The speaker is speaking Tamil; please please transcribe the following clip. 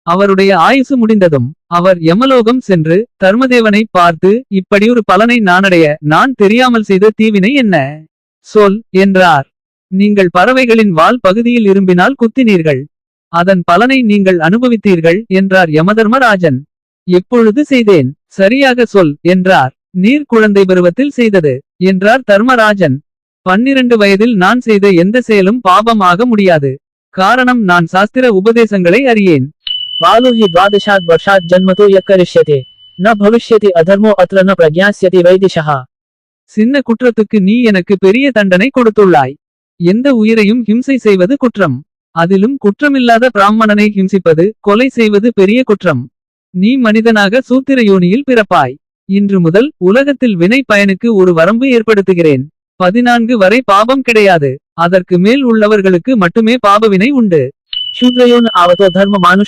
அவருடைய ஆயுசு முடிந்ததும் அவர் யமலோகம் சென்று தர்மதேவனை பார்த்து, இப்படியொரு பலனை நானடைய நான் தெரியாமல் செய்த தீவினை என்ன சொல் என்றார். நீங்கள் பறவைகளின் வால் பகுதியில் இரும்பினால் குத்தினீர்கள். அதன் பலனை நீங்கள் அனுபவித்தீர்கள் என்றார் யமதர்மராஜன். எப்பொழுது செய்தேன் சரியாக சொல் என்றார். நீர் குழந்தை பருவத்தில் செய்தது என்றார் தர்மராஜன். 12 வயதில் நான் செய்த எந்த செயலும் பாபம் ஆக முடியாது. காரணம் நான் சாஸ்திர உபதேசங்களை அறியேன். बालु हि 12 वर्षात् जन्मतो यः करिष्यते न भविष्यति अधर्मो अत्र न प्रज्ञास्यति वैदिशः. சின்ன குற்றத்துக்கு நீ எனக்கு பெரிய தண்டனை கொடுத்துள்ளாய். எந்த உயிரையும் ஹிம்சை செய்வது குற்றம். அதிலும் குற்றமில்லாத பிராமணனை ஹிம்சிப்பது கொலை செய்வது பெரிய குற்றம். நீ மனிதனாக சூத்திர யோனியில் பிறப்பாய். இன்று முதல் உலகத்தில் வினை பயனுக்கு ஒரு வரம்பு ஏற்படுத்துகிறேன். 14 வரை பாபம் கிடையாது. அதற்கு மேல் உள்ளவர்களுக்கு மட்டுமே பாபவினை உண்டு. शूद्रयो न आवतो धर्म मानुष